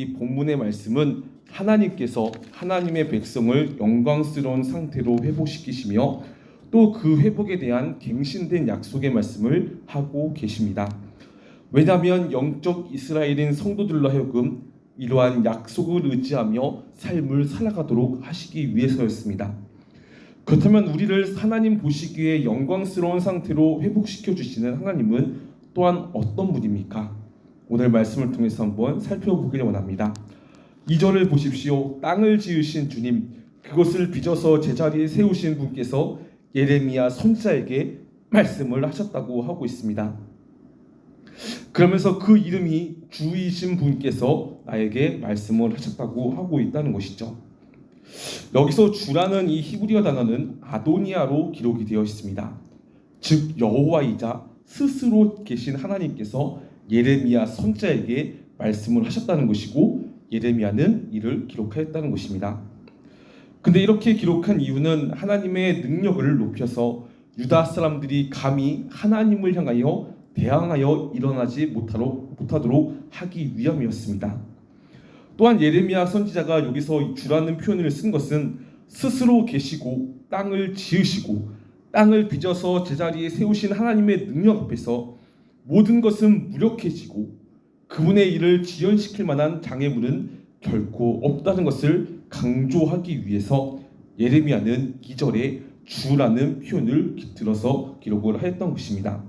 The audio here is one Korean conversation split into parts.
이 본문의 말씀은 하나님께서 하나님의 백성을 영광스러운 상태로 회복시키시며 또 그 회복에 대한 갱신된 약속의 말씀을 하고 계십니다. 왜냐하면 영적 이스라엘인 성도들로 하여금 이러한 약속을 의지하며 삶을 살아가도록 하시기 위해서였습니다. 그렇다면 우리를 하나님 보시기에 영광스러운 상태로 회복시켜 주시는 하나님은 또한 어떤 분입니까? 오늘 말씀을 통해서 한번 살펴보기를 원합니다. 2절을 보십시오. 땅을 지으신 주님, 그것을 빚어서 제자리에 세우신 분께서 예레미야 선지자에게 말씀을 하셨다고 하고 있습니다. 그러면서 그 이름이 주이신 분께서 나에게 말씀을 하셨다고 하고 있다는 것이죠. 여기서 주라는 이 히브리어 단어는 아도니아로 기록이 되어 있습니다. 즉 여호와이자 스스로 계신 하나님께서 예레미야 선지자에게 말씀을 하셨다는 것이고 예레미야는 이를 기록하였다는 것입니다. 근데 이렇게 기록한 이유는 하나님의 능력을 높여서 유다 사람들이 감히 하나님을 향하여 대항하여 일어나지 못하도록 하기 위함이었습니다. 또한 예레미야 선지자가 여기서 주라는 표현을 쓴 것은 스스로 계시고 땅을 지으시고 땅을 빚어서 제자리에 세우신 하나님의 능력 앞에서 모든 것은 무력해지고 그분의 일을 지연시킬 만한 장애물은 결코 없다는 것을 강조하기 위해서 예레미야는 2절에 주라는 표현을 들어서 기록을 하였던 것입니다.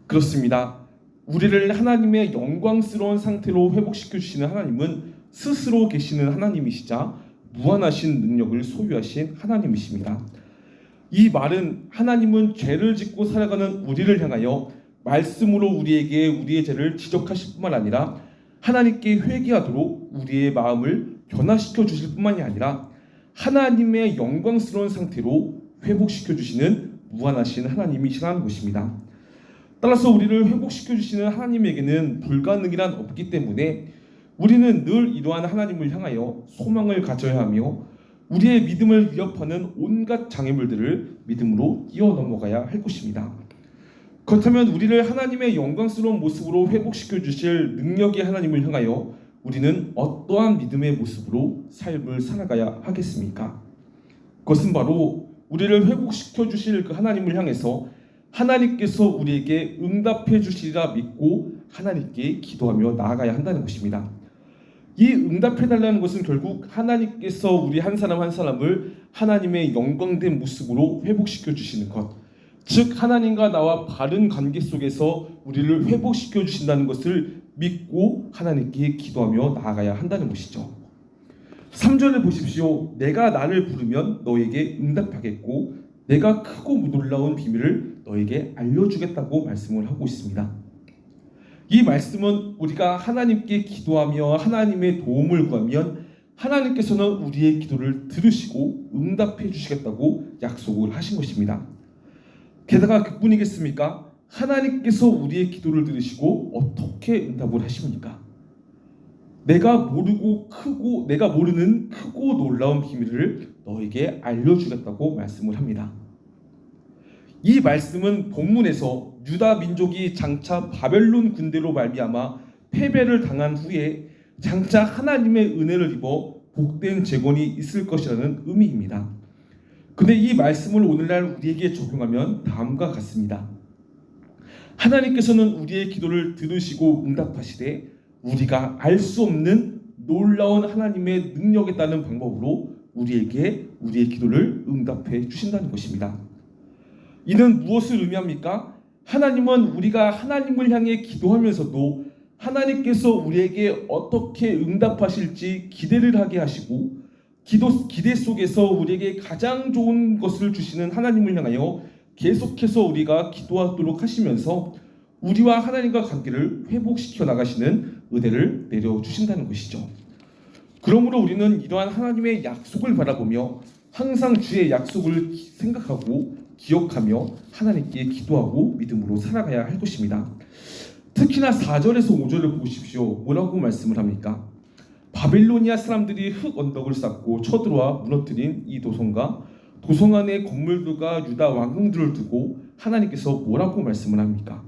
그렇습니다. 우리를 하나님의 영광스러운 상태로 회복시켜 주시는 하나님은 스스로 계시는 하나님이시자 무한하신 능력을 소유하신 하나님이십니다. 이 말은 하나님은 죄를 짓고 살아가는 우리를 향하여 말씀으로 우리에게 우리의 죄를 지적하실 뿐만 아니라 하나님께 회개하도록 우리의 마음을 변화시켜 주실 뿐만이 아니라 하나님의 영광스러운 상태로 회복시켜 주시는 무한하신 하나님이시라는 것입니다. 따라서 우리를 회복시켜 주시는 하나님에게는 불가능이란 없기 때문에 우리는 늘 이러한 하나님을 향하여 소망을 가져야 하며 우리의 믿음을 위협하는 온갖 장애물들을 믿음으로 뛰어넘어가야 할 것입니다. 그렇다면 우리를 하나님의 영광스러운 모습으로 회복시켜 주실 능력의 하나님을 향하여 우리는 어떠한 믿음의 모습으로 삶을 살아가야 하겠습니까? 그것은 바로 우리를 회복시켜 주실 그 하나님을 향해서 하나님께서 우리에게 응답해 주시리라 믿고 하나님께 기도하며 나아가야 한다는 것입니다. 이 응답해 달라는 것은 결국 하나님께서 우리 한 사람 한 사람을 하나님의 영광된 모습으로 회복시켜 주시는 것, 즉 하나님과 나와 바른 관계 속에서 우리를 회복시켜 주신다는 것을 믿고 하나님께 기도하며 나아가야 한다는 것이죠. 3절을 보십시오. 내가 나를 부르면 너에게 응답하겠고 내가 크고 놀라운 비밀을 너에게 알려주겠다고 말씀을 하고 있습니다. 이 말씀은 우리가 하나님께 기도하며 하나님의 도움을 구하면 하나님께서는 우리의 기도를 들으시고 응답해 주시겠다고 약속을 하신 것입니다. 게다가 그뿐이겠습니까? 하나님께서 우리의 기도를 들으시고 어떻게 응답을 하십니까? 내가 모르는 크고 놀라운 비밀을 너에게 알려주겠다고 말씀을 합니다. 이 말씀은 본문에서 유다 민족이 장차 바벨론 군대로 말미암아 패배를 당한 후에 장차 하나님의 은혜를 입어 복된 재건이 있을 것이라는 의미입니다. 근데 이 말씀을 오늘날 우리에게 적용하면 다음과 같습니다. 하나님께서는 우리의 기도를 들으시고 응답하시되 우리가 알 수 없는 놀라운 하나님의 능력에 따른 방법으로 우리에게 우리의 기도를 응답해 주신다는 것입니다. 이는 무엇을 의미합니까? 하나님은 우리가 하나님을 향해 기도하면서도 하나님께서 우리에게 어떻게 응답하실지 기대를 하게 하시고 기대 속에서 우리에게 가장 좋은 것을 주시는 하나님을 향하여 계속해서 우리가 기도하도록 하시면서 우리와 하나님과 관계를 회복시켜 나가시는 은혜를 내려주신다는 것이죠. 그러므로 우리는 이러한 하나님의 약속을 바라보며 항상 주의 약속을 생각하고 기억하며 하나님께 기도하고 믿음으로 살아가야 할 것입니다. 특히나 4절에서 5절을 보십시오. 뭐라고 말씀을 합니까? 바빌로니아 사람들이 흙 언덕을 쌓고 쳐들어와 무너뜨린 이 도성과 도성 안의 건물들과 유다 왕궁들을 두고 하나님께서 뭐라고 말씀을 합니까?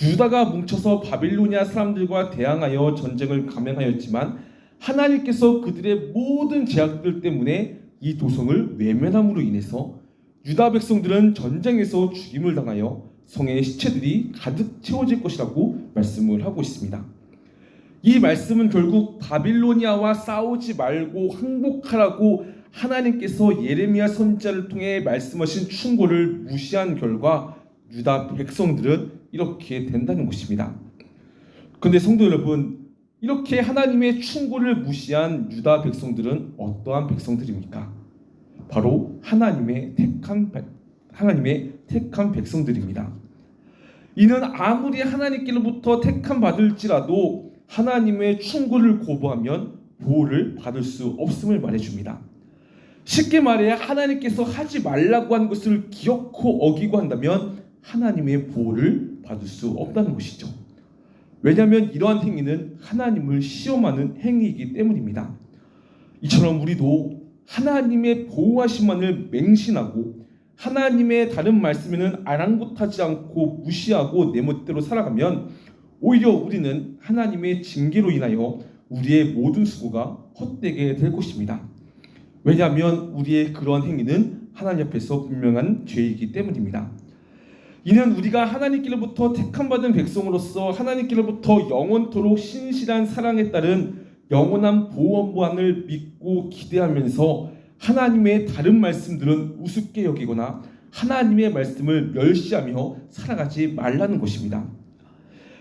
유다가 뭉쳐서 바빌로니아 사람들과 대항하여 전쟁을 감행하였지만 하나님께서 그들의 모든 제약들 때문에 이 도성을 외면함으로 인해서 유다 백성들은 전쟁에서 죽임을 당하여 성의 시체들이 가득 채워질 것이라고 말씀을 하고 있습니다. 이 말씀은 결국 바빌로니아와 싸우지 말고 항복하라고 하나님께서 예레미야 선지자를 통해 말씀하신 충고를 무시한 결과 유다 백성들은 이렇게 된다는 것입니다. 그런데 성도 여러분, 이렇게 하나님의 충고를 무시한 유다 백성들은 어떠한 백성들입니까? 바로 하나님의 택한 백성들입니다. 이는 아무리 하나님께로부터 택함 받을지라도 하나님의 충고를 거부하면 보호를 받을 수 없음을 말해줍니다. 쉽게 말해 하나님께서 하지 말라고 한 것을 기어코 어기고 한다면 하나님의 보호를 받을 수 없다는 것이죠. 왜냐하면 이러한 행위는 하나님을 시험하는 행위이기 때문입니다. 이처럼 우리도 하나님의 보호하심만을 맹신하고 하나님의 다른 말씀에는 아랑곳하지 않고 무시하고 내 멋대로 살아가면 오히려 우리는 하나님의 징계로 인하여 우리의 모든 수고가 헛되게 될 것입니다. 왜냐하면 우리의 그런 행위는 하나님 앞에서 분명한 죄이기 때문입니다. 이는 우리가 하나님께로부터 택함받은 백성으로서 하나님께로부터 영원토록 신실한 사랑에 따른 영원한 보호원을 믿고 기대하면서 하나님의 다른 말씀들은 우습게 여기거나 하나님의 말씀을 멸시하며 살아가지 말라는 것입니다.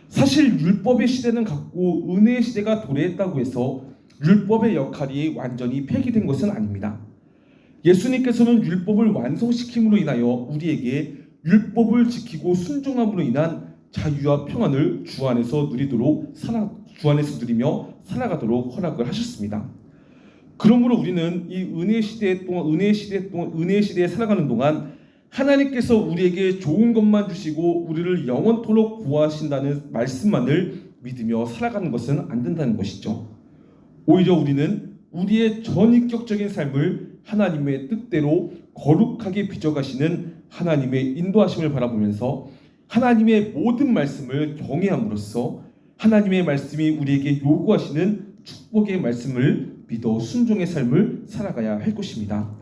사실 율법의 시대는 갔고 은혜의 시대가 도래했다고 해서 율법의 역할이 완전히 폐기된 것은 아닙니다. 예수님께서는 율법을 완성시킴으로 인하여 우리에게 율법을 지키고 순종함으로 인한 자유와 평안을 주 안에서 누리며 살아가도록 허락을 하셨습니다. 그러므로 우리는 이 은혜의 시대에 살아가는 동안 하나님께서 우리에게 좋은 것만 주시고 우리를 영원토록 보호하신다는 말씀만을 믿으며 살아가는 것은 안 된다는 것이죠. 오히려 우리는 우리의 전인격적인 삶을 하나님의 뜻대로 거룩하게 빚어가시는 하나님의 인도하심을 바라보면서 하나님의 모든 말씀을 경외함으로써 하나님의 말씀이 우리에게 요구하시는 축복의 말씀을 믿어 순종의 삶을 살아가야 할 것입니다.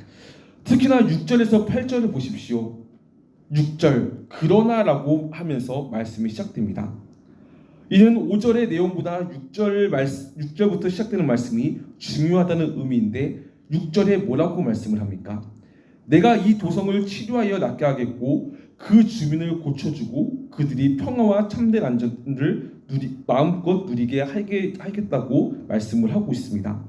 특히나 6절에서 8절을 보십시오. 6절 그러나라고 하면서 말씀이 시작됩니다. 이는 5절의 내용보다 6절부터 시작되는 말씀이 중요하다는 의미인데 6절에 뭐라고 말씀을 합니까? 내가 이 도성을 치료하여 낫게 하겠고 그 주민을 고쳐주고 그들이 평화와 참된 안전을 마음껏 누리게 하겠다고 말씀을 하고 있습니다.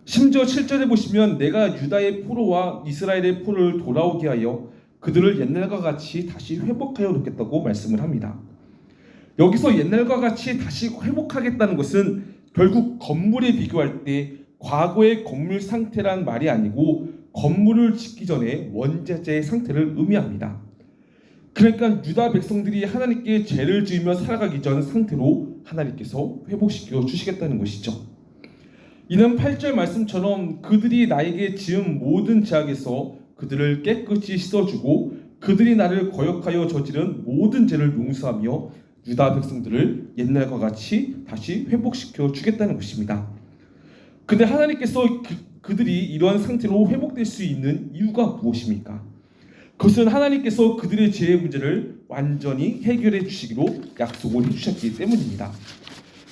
심지어 7절에 보시면 내가 유다의 포로와 이스라엘의 포로를 돌아오게 하여 그들을 옛날과 같이 다시 회복하여 놓겠다고 말씀을 합니다. 여기서 옛날과 같이 다시 회복하겠다는 것은 결국 건물에 비교할 때 과거의 건물 상태란 말이 아니고 건물을 짓기 전에 원자재의 상태를 의미합니다. 그러니까 유다 백성들이 하나님께 죄를 지으며 살아가기 전 상태로 하나님께서 회복시켜 주시겠다는 것이죠. 이는 8절 말씀처럼 그들이 나에게 지은 모든 죄악에서 그들을 깨끗이 씻어주고 그들이 나를 거역하여 저지른 모든 죄를 용서하며 유다 백성들을 옛날과 같이 다시 회복시켜 주겠다는 것입니다. 근데 하나님께서 그들이 이러한 상태로 회복될 수 있는 이유가 무엇입니까? 그것은 하나님께서 그들의 죄의 문제를 완전히 해결해 주시기로 약속을 해주셨기 때문입니다.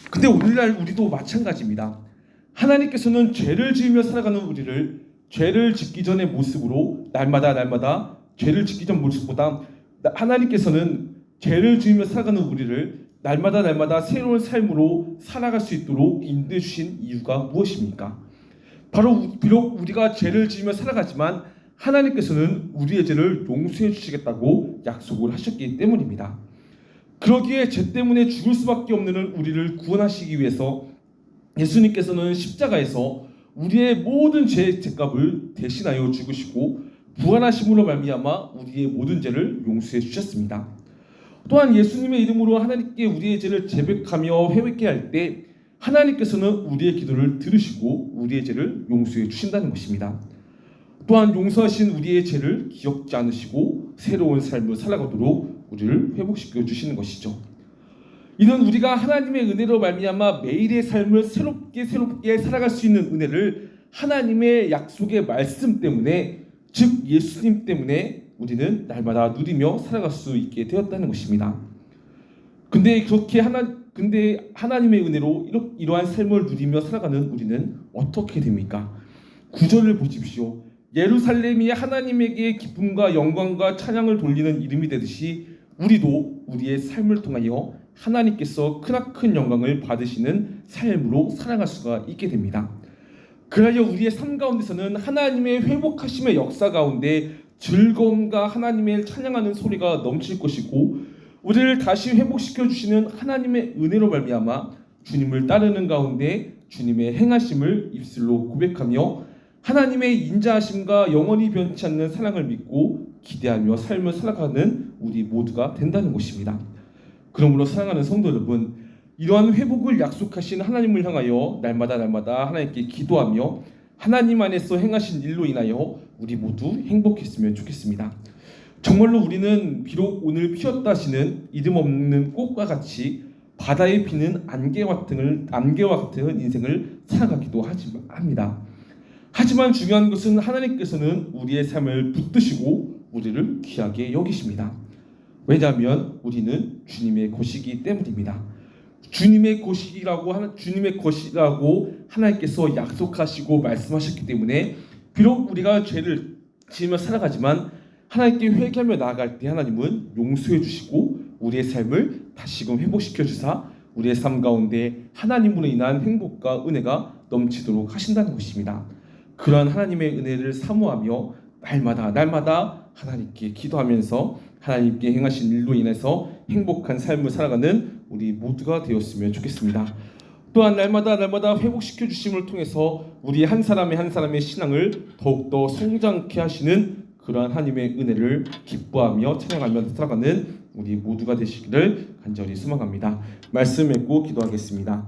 근데 오늘날 우리도 마찬가지입니다. 하나님께서는 죄를 지으며 살아가는 우리를 죄를 짓기 전의 모습으로 날마다 죄를 짓기 전 모습보다 하나님께서는 죄를 지으며 살아가는 우리를 날마다 새로운 삶으로 살아갈 수 있도록 인도해 주신 이유가 무엇입니까? 바로 비록 우리가 죄를 지으며 살아가지만 하나님께서는 우리의 죄를 용서해 주시겠다고 약속을 하셨기 때문입니다. 그러기에 죄 때문에 죽을 수밖에 없는 우리를 구원하시기 위해서 예수님께서는 십자가에서 우리의 모든 죄의 죄값을 대신하여 죽으시고 부활하심으로 말미암아 우리의 모든 죄를 용서해 주셨습니다. 또한 예수님의 이름으로 하나님께 우리의 죄를 제백하며 회개케 할 때 하나님께서는 우리의 기도를 들으시고 우리의 죄를 용서해 주신다는 것입니다. 또한 용서하신 우리의 죄를 기억지 않으시고 새로운 삶을 살아가도록 우리를 회복시켜 주시는 것이죠. 이는 우리가 하나님의 은혜로 말미암아 매일의 삶을 새롭게 살아갈 수 있는 은혜를 하나님의 약속의 말씀 때문에, 즉 예수님 때문에 우리는 날마다 누리며 살아갈 수 있게 되었다는 것입니다. 근데 하나님의 은혜로 이러한 삶을 누리며 살아가는 우리는 어떻게 됩니까? 9절을 보십시오. 예루살렘이 하나님에게 기쁨과 영광과 찬양을 돌리는 이름이 되듯이 우리도 우리의 삶을 통하여 하나님께서 크나큰 영광을 받으시는 삶으로 살아갈 수가 있게 됩니다. 그러하여 우리의 삶 가운데서는 하나님의 회복하심의 역사 가운데 즐거움과 하나님의 찬양하는 소리가 넘칠 것이고, 우리를 다시 회복시켜 주시는 하나님의 은혜로 말미암아 주님을 따르는 가운데 주님의 행하심을 입술로 고백하며 하나님의 인자하심과 영원히 변치 않는 사랑을 믿고 기대하며 삶을 살아가는 우리 모두가 된다는 것입니다. 그러므로 사랑하는 성도 여러분, 이러한 회복을 약속하신 하나님을 향하여 날마다 하나님께 기도하며 하나님 안에서 행하신 일로 인하여 우리 모두 행복했으면 좋겠습니다. 정말로 우리는 비록 오늘 피었다 하시는 이름 없는 꽃과 같이 바다에 피는 안개와 같은 인생을 살아가기도 합니다. 하지만 중요한 것은 하나님께서는 우리의 삶을 붙드시고 우리를 귀하게 여기십니다. 왜냐하면 우리는 주님의 것이기 때문입니다. 주님의 것이라고 하나님께서 약속하시고 말씀하셨기 때문에 비록 우리가 죄를 지으며 살아가지만 하나님께 회개하며 나아갈 때 하나님은 용서해 주시고 우리의 삶을 다시금 회복시켜 주사 우리의 삶 가운데 하나님으로 인한 행복과 은혜가 넘치도록 하신다는 것입니다. 그러한 하나님의 은혜를 사모하며 날마다 하나님께 기도하면서 하나님께 행하신 일로 인해서 행복한 삶을 살아가는 우리 모두가 되었으면 좋겠습니다. 또한 날마다 회복시켜 주심을 통해서 우리 한 사람의 신앙을 더욱더 성장케 하시는 그러한 하나님의 은혜를 기뻐하며 찬양하며 살아가는 우리 모두가 되시기를 간절히 소망합니다. 말씀 맺고 기도하겠습니다.